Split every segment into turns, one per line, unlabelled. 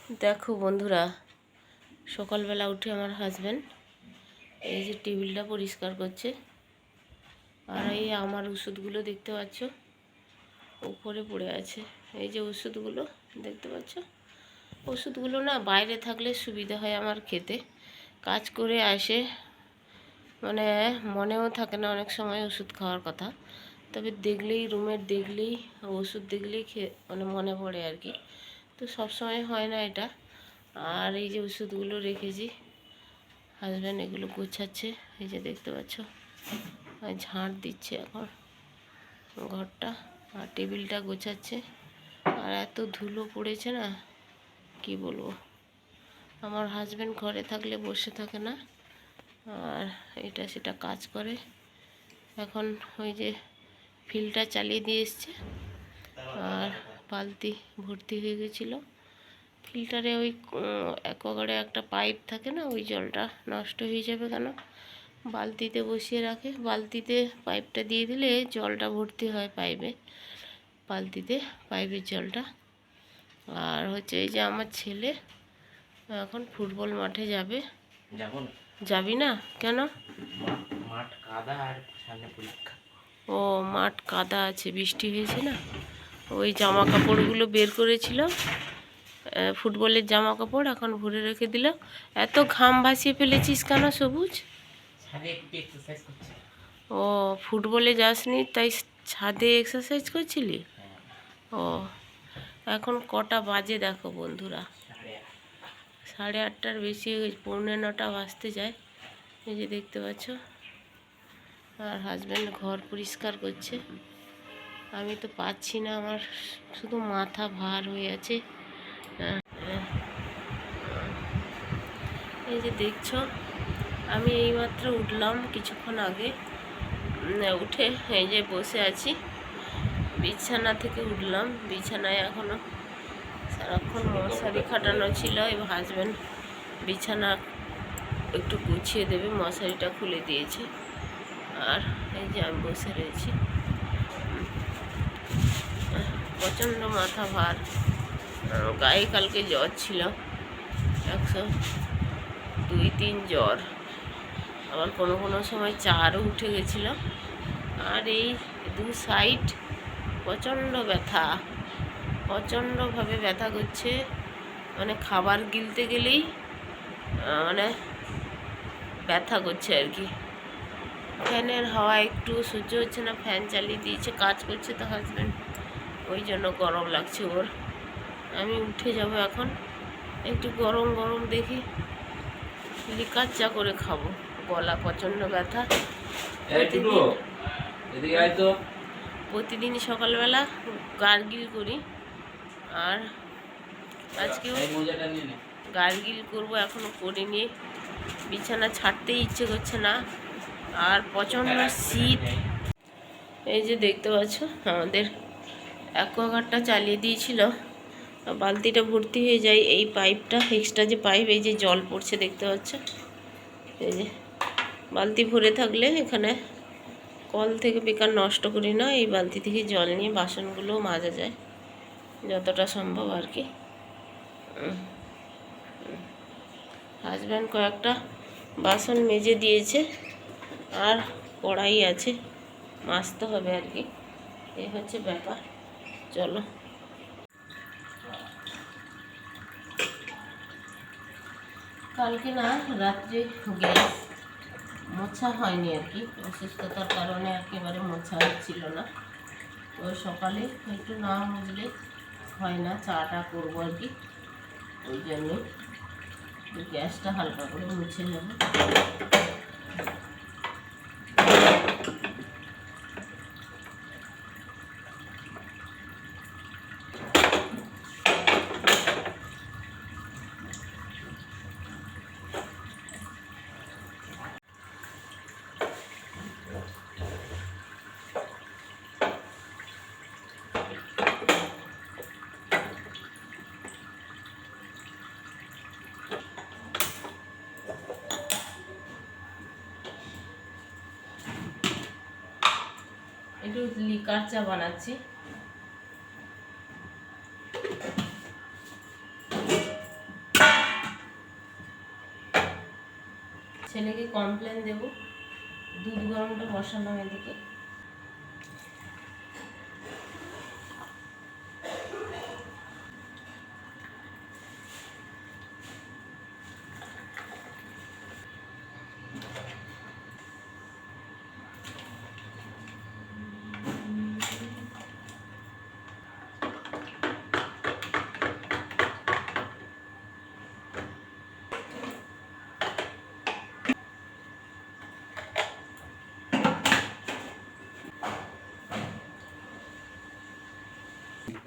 দেখো বন্ধুরা, সকালবেলা উঠে আমার হাজব্যান্ড এই যে টেবিলটা পরিষ্কার করছে। আর এই আমার ওষুধগুলো দেখতে পাচ্ছ উপরে পড়ে আছে। এই যে ওষুধগুলো দেখতে পাচ্ছ, ওষুধগুলো না বাইরে থাকলে সুবিধা হয় আমার খেতে। কাজ করে আসে মানে মনেও থাকে না অনেক সময় ওষুধ খাওয়ার কথা, তবে দেখলেই রুমের দেখলেই ওষুধ দেখলেই মানে মনে পড়ে আর কি। তো সব সময় হয় না এটা। আর এই যে ওষুধগুলো রেখেছি, হাজব্যান্ড এগুলো গোছাচ্ছে, এই যে দেখতে পাচ্ছ, আর ঝাঁট দিচ্ছে এখন ঘরটা, আর টেবিলটা গোছাচ্ছে। আর এত ধুলো পড়েছে না কি বলবো। আমার হাজব্যান্ড ঘরে থাকলে বসে থাকে না, আর এটা সেটা কাজ করে। এখন ওই যে ফিল্টার চালিয়ে দিয়ে এসছে, আর বালতি ভর্তি হয়ে গেছিলো। ফিল্টারে ওই অ্যাকোয়াগার্ডে একটা পাইপ থাকে না, ওই জলটা নষ্ট হয়ে যাবে কেন, বালতিতে বসিয়ে রাখে। বালতিতে পাইপটা দিয়ে দিলে জলটা ভর্তি হয় পাইপে, বালতিতে পাইপের জলটা। আর হচ্ছে এই যে আমার ছেলে এখন ফুটবল মাঠে যাবে।
যাব না?
যাবি না কেন?
মাঠ কাদা আর সামনে পরীক্ষা।
ও, মাঠ কাদা আছে, বৃষ্টি হয়েছে না। ওই জামা কাপড়গুলো বের করেছিল, ফুটবলের জামা কাপড়, এখন ভরে রেখে দিল। এত ঘাম ভাসিয়ে ফেলেছিস কেন সবুজ? ও, ফুটবলে যাসনি তাই ছাদে এক্সারসাইজ করছিলি? ও, এখন কটা বাজে দেখো বন্ধুরা, 8:30টার বেশি, 8:45 বাজতে যায়। এই যে দেখতে পাচ্ছ, আর হাজব্যান্ড ঘর পরিষ্কার করছে। আমি তো পাচ্ছি না, আমার শুধু মাথা ভার হয়ে আছে। এই যে দেখছো, আমি এইমাত্র উঠলাম কিছুক্ষণ আগে, উঠে এই যে বসে আছি, বিছানা থেকে উঠলাম। বিছানায় এখনও সারাক্ষণ মশারি খাটানো ছিল, এবার হাজব্যান্ড বিছানা একটু গুছিয়ে দেবে, মশারিটা খুলে দিয়েছে। আর এই যে আমি বসে রয়েছি, প্রচণ্ড মাথা ভার। গায়ে কালকে জ্বর ছিল, 102-3 জ্বর, আবার কোনো কোনো সময় 4ও উঠে গেছিলো। আর এই দু সাইড প্রচণ্ড ব্যথা, প্রচণ্ডভাবে ব্যথা করছে। মানে খাবার গিলতে গেলেই মানে ব্যথা করছে আর কি। ফ্যানের হাওয়া একটু সহ্য হচ্ছে না, ফ্যান চালিয়ে দিয়েছে, কাজ করছে তো হাজব্যান্ড, ওই জন্য গরম লাগছে ওর। আমি উঠে যাব এখন, একটু গরম গরম দেখি লিকার চা করে খাবো, গলা প্রচণ্ড ব্যথা। প্রতিদিন সকালবেলা গার্গিল করি, আর আজকেও গার্গিল করবো, এখনও করিনি। বিছানা ছাড়তেই ইচ্ছে করছে না, আর প্রচণ্ড শীত। এই যে দেখতে পাচ্ছ, আমাদের অ্যাকোয়াগার্ডটা চালিয়ে দিয়েছিল, বালতিটা ভর্তি হয়ে যায়। এই পাইপটা এক্সট্রা যে পাইপ, এই যে জল পড়ছে দেখতে পাচ্ছ, এই যে বালতি ভরে থাকলে এখানে কল থেকে বেকার নষ্ট করি না, এই বালতি থেকে জল নিয়ে বাসনগুলোও মাজা যায় যতটা সম্ভব আর কি। হাজব্যান্ড কয়েকটা বাসন মেজে দিয়েছে, আর কড়াই আছে, মাজতে হবে আর কি, এই হচ্ছে ব্যাপার। চলো, কালকে না রাত্রে গ্যাস মোছা হয়নি আর কি, অসুস্থতার কারণে একেবারে মোছা হচ্ছিল না। তো সকালে একটু না মুছলে হয় না, চাটা করবো আর কি, ওই জন্যই গ্যাসটা হালকা করে মুছে নেব। একটু লিকার চা বানাচ্ছি। ছেলেকে কমপ্লেন দেবো। দুধ গরমটা বসালাম এদিকে।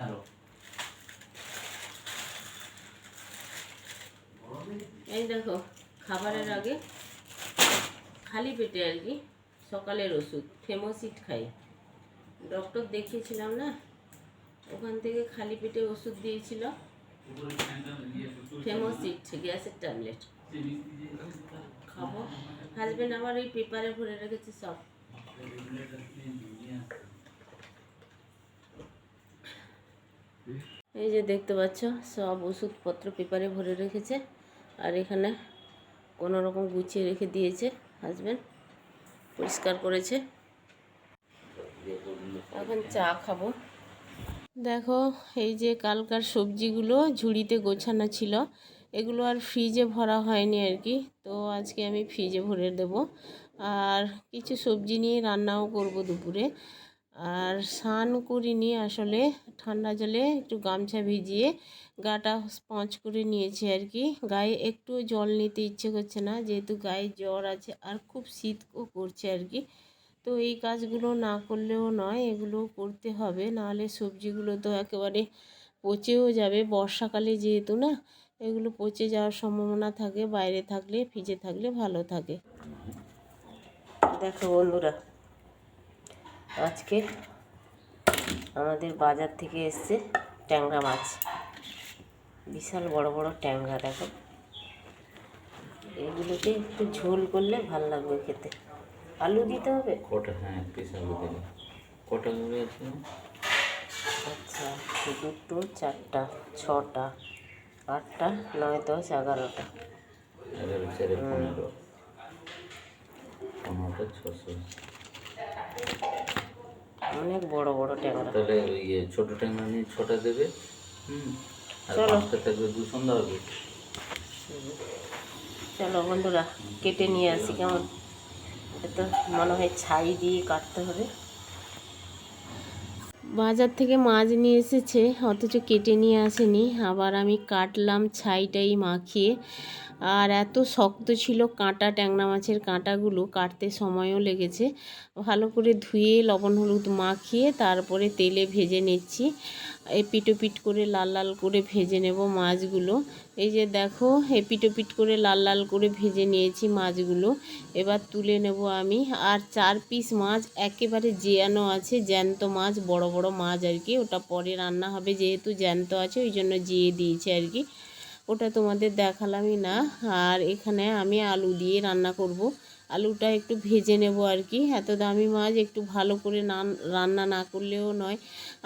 আরো
এই দেখো, খাবারের আগে খালি পেটে আর কি সকালের ওষুধ ফেমোসিট খাই। ডক্টর দেখিয়েছিলাম না, ওখান থেকে খালি পেটে ওষুধ দিয়েছিল, ফেমোসিট গ্যাসের ট্যাবলেট খাবো। হাজবেন্ড আমার এই পেপারে ভরে রেখেছে সব। এই যে দেখতে পাচ্ছ সব ওষুধপত্র পেপারে ভরে রেখেছে, আর এখানে কোনো রকম গুছিয়ে রেখে দিয়েছে হাজবেন্ড, পরিষ্কার করেছে। এখন চা খাবো। দেখো এই যে কালকার সবজিগুলো ঝুড়িতে গোছানো ছিল, এগুলো আর ফ্রিজে ভরা হয়নি আর কি, তো আজকে আমি ফ্রিজে ভরে দেব। আর কিছু সবজি নিয়ে রান্নাও করব দুপুরে। আর স্নান করিনি আসলে, ঠান্ডা জলে একটু গামছা ভিজিয়ে গাটা স্পঞ্জ করে নিয়েছি আর কি। গায়ে একটু জল নিতে ইচ্ছে করছে না, যেহেতু গায়ে জ্বর আছে আর খুব শীতও করছে আর কি। তো এই কাজগুলো না করলেও নয়, এগুলো করতে হবে, নাহলে সবজিগুলো তো একেবারে পচেও যাবে। বর্ষাকালে যেহেতু না, এগুলো পচে যাওয়ার সম্ভাবনা থাকে, বাইরে থাকলে ফ্রিজে থাকলে ভালো থাকে। দেখো বন্ধুরা, আজকে আমাদের বাজার থেকে এসছে ট্যাংরা মাছ, বিশাল বড় বড় ট্যাংরা। দেখো এগুলোকে একটু ঝোল করলে ভালো লাগবে খেতে। আলু দিতে হবে
কটা? হ্যাঁ, পিস আলু দিলে কটা করে আছে?
আচ্ছা, 2, 4, 6, 8, 9, 10, 11টা।
11, 4, 15, 15টা 600।
অনেক বড় বড় ট্যাংরা।
তাহলে ইয়ে ছোটো ট্যাংরা নিয়ে 6টা দেবে। আর
চলো
5টা থাকবে 2 সন্ধ্যা হবে।
চলো বন্ধুরা, কেটে নিয়ে আসি। কেমন, এটা তো মনে হয় ছাই দিয়ে কাটতে হবে। বাজার থেকে মাছ নিয়ে এসেছে, অথচ কেটে নিয়ে আসেনি। আবার আমি কাটলাম ছাইটাই মাখিয়ে। আর এত শক্ত ছিল কাঁটা, ট্যাংরা মাছের কাঁটাগুলো কাটতে সময়ও লেগেছে। ভালো করে ধুয়ে লবণ হলুদ মাখিয়ে তারপরে তেলে ভেজে নিচ্ছি। এপিটোপিট করে লাল লাল করে ভেজে নেব মাছগুলো। এই যে দেখো, এপিটোপিট করে লাল লাল করে ভেজে নিয়েছি মাছগুলো। এবার তুলে নেব আমি। আর 4 পিস মাছ একেবারে জ্যান্ত আছে, জ্যান্ত মাছ, বড় বড় মাছ আর কি। ওটা পরে রান্না হবে, যেহেতু জ্যান্ত আছে ওই জন্য জিয়ে দিয়েছি আর কি, ওটা তোমাদের দেখালামই না। আর এখানে আমি আলু দিয়ে রান্না করব। আলুটা একটু ভেজে নেব আর কি। এত দামি মাছ একটু ভালো করে রান্না না করলেও নয়।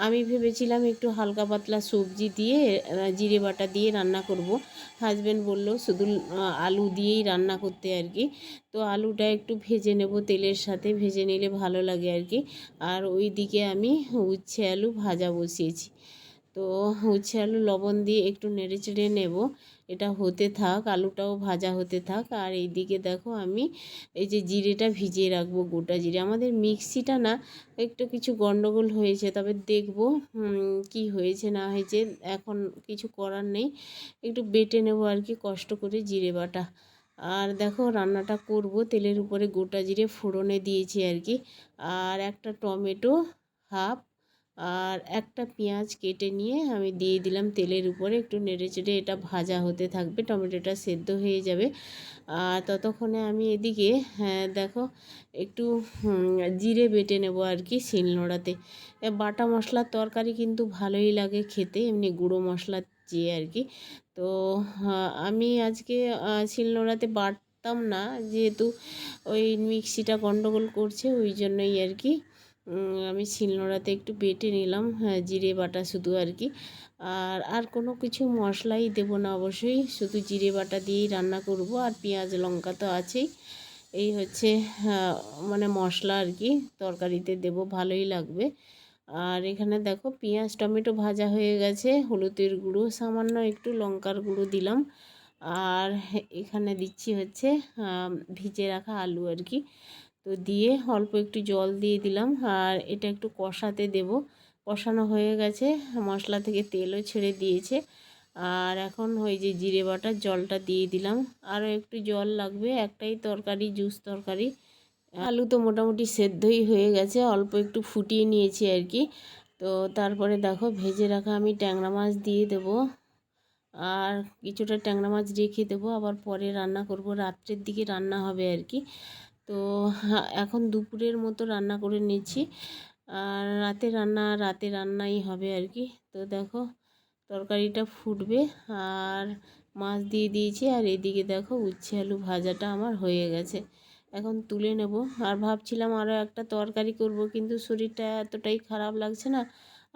আমি ভেবেছিলাম একটু হালকা পাতলা সবজি দিয়ে জিরে বাটা দিয়ে রান্না করব। হাজব্যান্ড বলল শুধু আলু দিয়েই রান্না করতে আর কি। তো আলুটা একটু ভেজে নেব, তেলের সাথে ভেজে নিলে ভালো লাগে আর কি। আর ওই দিকে আমি উচ্ছে আলু ভাজা বসিয়েছি। তো উচ্ছে আলু লবণ দিয়ে একটু নেড়ে চেড়ে নেব। এটা হতে থাক, আলুটাও ভাজা হতে থাক। আর এই দিকে দেখো, আমি এই যে জিরেটা ভিজিয়ে রাখবো, গোটা জিরে। আমাদের মিক্সিটা না একটু কিছু গন্ডগোল হয়েছে, তবে দেখব কি হয়েছে না হয়েছে, এখন কিছু করার নেই। একটু বেটে নেব আর কি, কষ্ট করে জিরে বাটা। আর দেখো রান্নাটা করব, তেলের উপরে গোটা জিরে ফোড়নে দিয়েছি আর কি। আর একটা টমেটো হাফ, আর একটা পেঁয়াজ কেটে নিয়ে আমি দিয়ে দিলাম তেলের উপরে। একটু নেড়ে চেড়ে এটা ভাজা হতে থাকবে, টমেটোটা সেদ্ধ হয়ে যাবে। আর ততক্ষণে আমি এদিকে দেখো একটু জিরে বেটে নেব আর কি শিলনোড়াতে। বাটা মশলার তরকারি কিন্তু ভালোই লাগে খেতে, এমনি গুঁড়ো মশলা চেয়ে আর কি। তো আমি আজকে শিলনোড়াতে বাটতাম না, যেহেতু ওই মিক্সিটা গন্ডগোল করছে, ওই জন্যই আর কি আমি শিলনোড়াতে একটু বেটে নিলাম, হ্যাঁ জিরে বাটা শুধু আর কি। আর কোনো কিছু মশলাই দেবো না, অবশ্যই শুধু জিরে বাটা দিয়েই রান্না করব। আর পেঁয়াজ লঙ্কা তো আছেই। এই হচ্ছে মানে মশলা আর কি, তরকারিতে দেব, ভালোই লাগবে। আর এখানে দেখো পেঁয়াজ টমেটো ভাজা হয়ে গেছে, হলুদের গুঁড়ো সামান্য একটু, লঙ্কার গুঁড়ো দিলাম। আর এখানে দিচ্ছি হচ্ছে ভিজে রাখা আলু আর কি। তো দিয়ে অল্প একটু জল দিয়ে দিলাম, আর এটা একটু কষাতে দেব। কষানো হয়ে গেছে, মশলা থেকে তেলও ছেড়ে দিয়েছে। আর এখন ওই যে জিরে বাটার জলটা দিয়ে দিলাম। আরও একটু জল লাগবে, একটাই তরকারি, জুস তরকারি। আলু তো মোটামুটি সেদ্ধই হয়ে গেছে, অল্প একটু ফুটিয়ে নিয়েছি আর কি। তো তারপরে দেখো ভেজে রাখা আমি ট্যাংরা মাছ দিয়ে দেব। আর কিছুটা ট্যাংরা মাছ রেখে দেবো, আবার পরে রান্না করব, রাত্রের দিকে রান্না হবে আর কি। তো এখন দুপুরের মতো রান্না করে নিচ্ছি, আর রাতে রান্নাই হবে আর কি। তো দেখো তরকারিটা ফুটবে, আর মাছ দিয়ে দিয়েছি, আর এদিকে দেখো উচ্ছে আলু ভাজাটা আমার হয়ে গেছে। এখন তুলে নেব। আর ভাবছিলাম আরও একটা তরকারি করব, কিন্তু শরীরটা এতটাই খারাপ লাগছে না,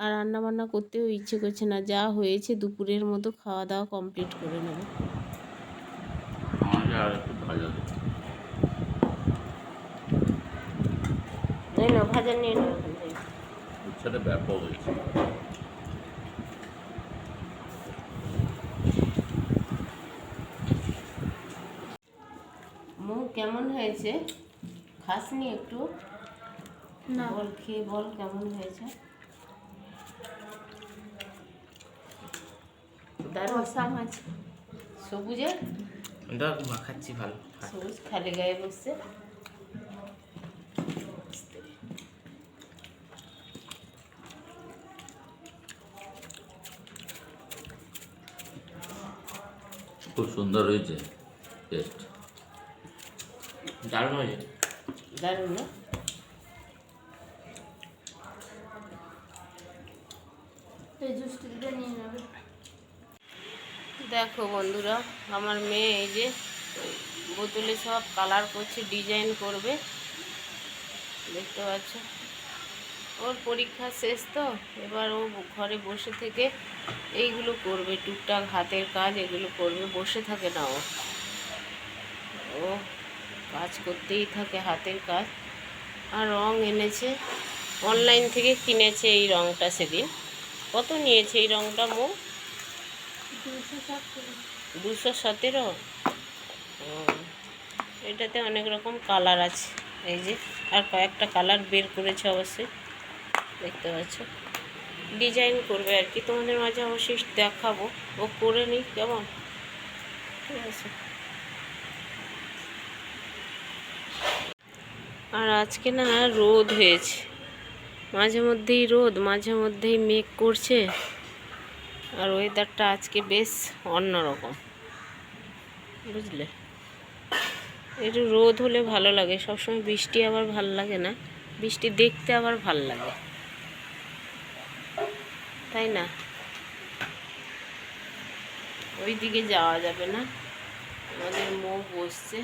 আর রান্না বান্না করতেও ইচ্ছে করছে না। যা হয়েছে দুপুরের মতো খাওয়া দাওয়া কমপ্লিট করে নেব।
আর একটু ভাজা দেবো।
এই না ভাজা নিয়ে নেব ওখান থেকে।
উচ্ছেটা ব্যাপক হয়েছে।
মুখ কেমন হয়েছে খাসনি একটু?
না,
বল, খেয়ে বল কেমন হয়েছে। দারুণ।
কষা মাছ।
সবুজে
দেখ মাখাচ্ছি ভালো।
সবুজ খালি গায়ে বসছে।
খুব সুন্দর হয়েছে টেস্ট, দারুণ হয়েছে।
দারুণ না?
এই জুসটা দিতে নিয়ে নেবে।
দেখো বন্ধুরা, আমার মেয়ে এই যে বোতলে সব কালার করছে, ডিজাইন করবে, দেখতে পাচ্ছ। ওর পরীক্ষা শেষ তো, এবার ও ঘরে বসে থেকে এইগুলো করবে, টুকটাক হাতের কাজ এগুলো করবে, বসে থাকে না ও। ও কাজ করতেই থাকে, হাতের কাজ। আর রং এনেছে, অনলাইন থেকে কিনেছে এই রংটা সেদিন। কত নিয়েছে এই রংটা মো?
270।
217। এটাতে অনেক রকম কালার আছে, এই যে আর কয়েকটা কালার বের করেছে অবশ্যই, দেখতে পাচ্ছ। ডিজাইন করবে আর কি, তোমাদের মাঝে অবশ্যই দেখাবো। ও করে নি কেমন, ঠিক আছে। আর আজকে না রোদ হয়েছে, মাঝে মধ্যেই রোদ, মাঝে মধ্যেই মেঘ করছে। আর ওয়েদারটা আজকে বেশ অন্যরকম, বুঝলে। একটু রোদ হলে ভালো লাগে, সবসময় বৃষ্টি আবার ভালো লাগে না, বৃষ্টি দেখতে আবার ভাল লাগে, তাই না? ওই দিকে যাওয়া যাবে না, আমাদের মুখ বসছে।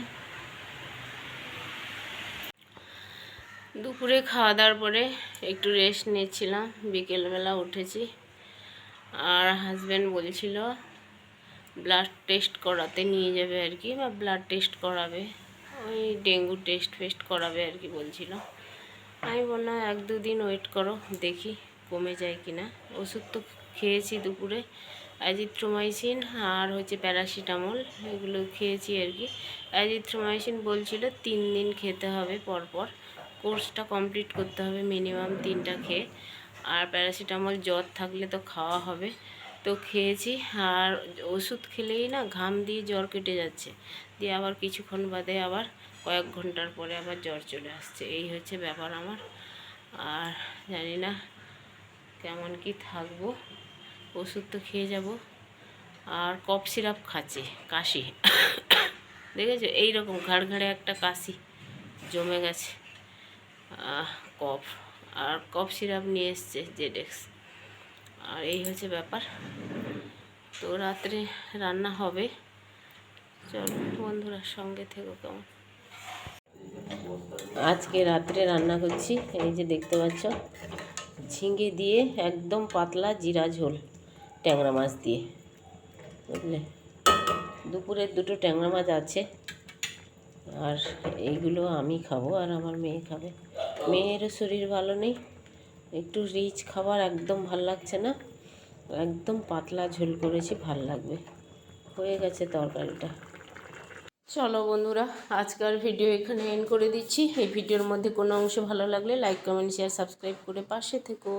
দুপুরে খাওয়া দাওয়ার পরে একটু রেস্ট নিচ্ছিলাম, বিকেলবেলা উঠেছি। আর হাজব্যান্ড বলছিল ব্লাড টেস্ট করাতে নিয়ে যাবে আর কি, বা ব্লাড টেস্ট করাবে, ওই ডেঙ্গু টেস্ট ফেস্ট করাবে আর কি বলছিল। আমি বললাম 1-2 দিন ওয়েট করো, দেখি কমে যায় কি না। ওষুধ তো খেয়েছি দুপুরে, অ্যাজিথ্রোমাইসিন আর হচ্ছে প্যারাসিটামল, এগুলো খেয়েছি আর কি। অ্যাজিথ্রোমাইসিন বলছিল 3 দিন খেতে হবে পরপর, কোর্সটা কমপ্লিট করতে হবে মিনিমাম 3টা খেয়ে। আর প্যারাসিটামল জ্বর থাকলে তো খাওয়া হবে, তো খেয়েছি। আর ওষুধ খেলেই না ঘাম দিয়ে জ্বর কেটে যাচ্ছে, দিয়ে আবার কিছুক্ষণ বাদে আবার কয়েক ঘন্টার পরে আবার জ্বর চলে আসছে। এই হচ্ছে ব্যাপার আমার। আর জানি না কেমন কি থাকবো, ওষুধ তো খেয়ে যাব। আর কফ সিরাপ খাচ্ছি, কাশি দেখেছো, এইরকম ঘাড় ঘাড়ে একটা কাশি জমে গেছে, কফ। আর কফ সিরাপ নিয়ে এসছে জেডেক্স। আর এই হচ্ছে ব্যাপার। তো রাত্রে রান্না হবে, চলো বন্ধুরা সঙ্গে থেকো কেমন। আজকে রাত্রে রান্না করছি, এই যে দেখতে পাচ্ছ, ঝিঙে দিয়ে একদম পাতলা জিরা ঝোল ট্যাংরা মাছ দিয়ে, বুঝলে। দুপুরের দুটো ট্যাংরা মাছ আছে, আর এইগুলো আমি খাবো আর আমার মেয়ে খাবে। মেয়েরও শরীর ভালো নেই, একটু রিচ খাবার একদম ভাল লাগছে না, একদম পাতলা ঝোল করেছি, ভাল লাগবে। হয়ে গেছে তরকারিটা। চলো বন্ধুরা, আজকের ভিডিও এখানে এন্ড করে দিচ্ছি। এই ভিডিওর মধ্যে কোনো অংশ ভালো লাগলে লাইক, কমেন্ট, শেয়ার, সাবস্ক্রাইব করে পাশে থেকো।